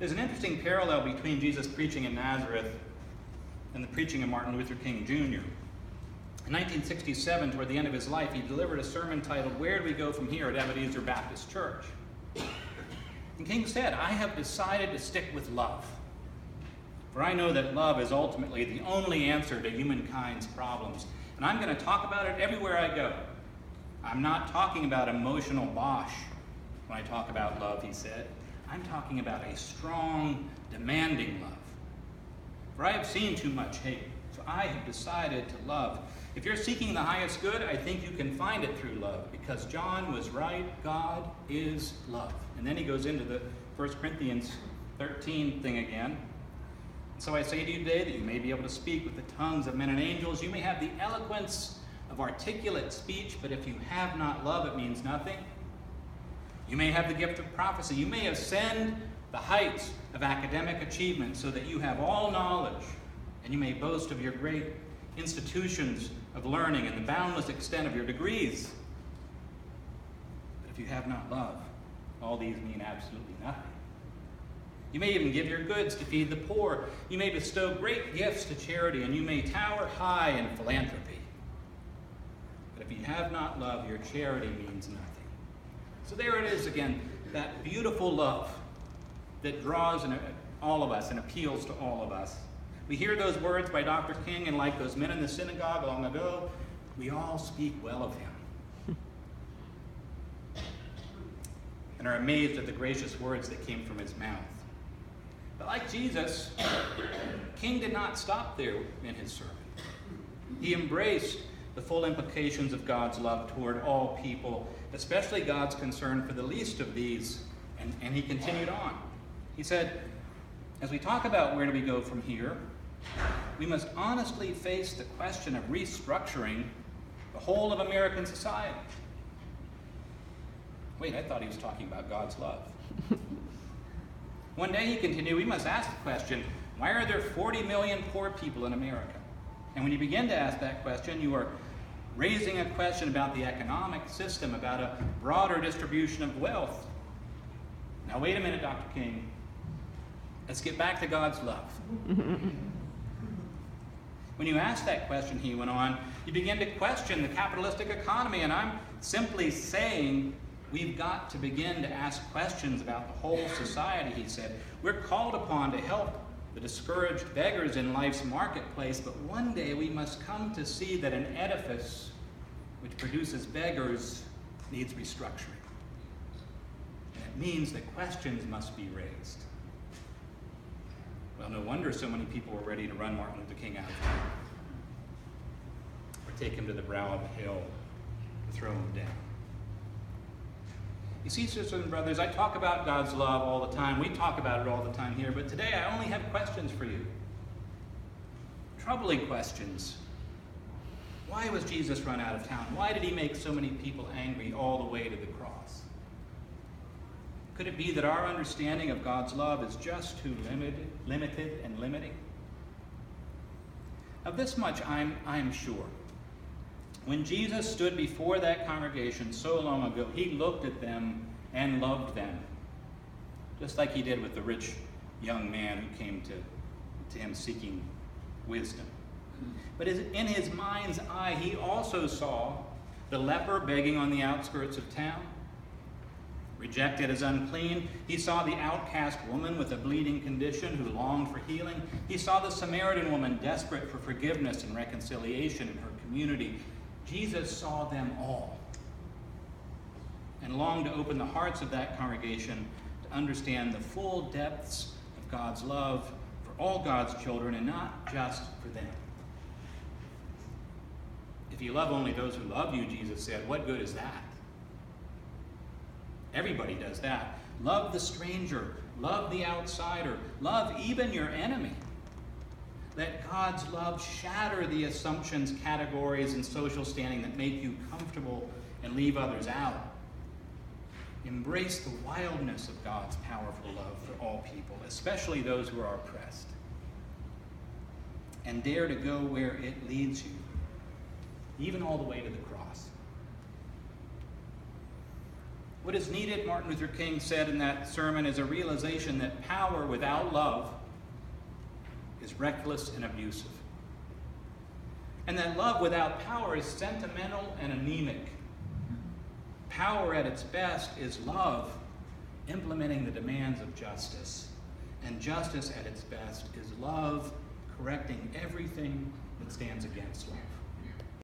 There's an interesting parallel between Jesus preaching in Nazareth and the preaching of Martin Luther King Jr. In 1967, toward the end of his life, he delivered a sermon titled, "Where Do We Go From Here?" at Ebenezer Baptist Church. And King said, "I have decided to stick with love. For I know that love is ultimately the only answer to humankind's problems. And I'm going to talk about it everywhere I go. I'm not talking about emotional bosh when I talk about love," he said. "I'm talking about a strong, demanding love. For I have seen too much hate, so I have decided to love. If you're seeking the highest good, I think you can find it through love, because John was right, God is love." And then he goes into the 1 Corinthians 13 thing again. "So I say to you today that you may be able to speak with the tongues of men and angels. You may have the eloquence of articulate speech, but if you have not love, it means nothing. You may have the gift of prophecy. You may ascend the heights of academic achievement so that you have all knowledge, and you may boast of your great institutions of learning and the boundless extent of your degrees. But if you have not love, all these mean absolutely nothing. You may even give your goods to feed the poor. You may bestow great gifts to charity, and you may tower high in philanthropy. But if you have not love, your charity means nothing." So there it is again, that beautiful love that draws all of us and appeals to all of us. We hear those words by Dr. King, and like those men in the synagogue long ago, we all speak well of him and are amazed at the gracious words that came from his mouth. But like Jesus, King did not stop there in his sermon. He embraced the full implications of God's love toward all people, especially God's concern for the least of these, and he continued on. He said, "As we talk about where do we go from here, we must honestly face the question of restructuring the whole of American society." Wait, I thought he was talking about God's love. One day, he continued, "We must ask the question, why are there 40 million poor people in America? And when you begin to ask that question, you are raising a question about the economic system, about a broader distribution of wealth. Now, wait a minute, Dr. King. Let's get back to God's love. When you ask that question," he went on, "you begin to question the capitalistic economy, and I'm simply saying we've got to begin to ask questions about the whole society," he said. "We're called upon to help the discouraged beggars in life's marketplace, but one day we must come to see that an edifice which produces beggars needs restructuring. And it means that questions must be raised." Well, no wonder so many people were ready to run Martin Luther King out of town, or take him to the brow of a hill to throw him down. You see, sisters and brothers, I talk about God's love all the time. We talk about it all the time here, but today I only have questions for you. Troubling questions. Why was Jesus run out of town? Why did he make so many people angry all the way to the cross? Could it be that our understanding of God's love is just too limited and limiting? Of this much I'm sure. When Jesus stood before that congregation so long ago, he looked at them and loved them, just like he did with the rich young man who came to him seeking wisdom. But in his mind's eye, he also saw the leper begging on the outskirts of town, rejected as unclean. He saw the outcast woman with a bleeding condition who longed for healing. He saw the Samaritan woman desperate for forgiveness and reconciliation in her community. Jesus saw them all and longed to open the hearts of that congregation to understand the full depths of God's love for all God's children and not just for them. If you love only those who love you, Jesus said, what good is that? Everybody does that. Love the stranger. Love the outsider. Love even your enemy. Let God's love shatter the assumptions, categories, and social standing that make you comfortable and leave others out. Embrace the wildness of God's powerful love for all people, especially those who are oppressed. And dare to go where it leads you, even all the way to the cross. What is needed, Martin Luther King said in that sermon, is a realization that power without love is reckless and abusive. And that love without power is sentimental and anemic. Power at its best is love implementing the demands of justice. And justice at its best is love correcting everything that stands against love.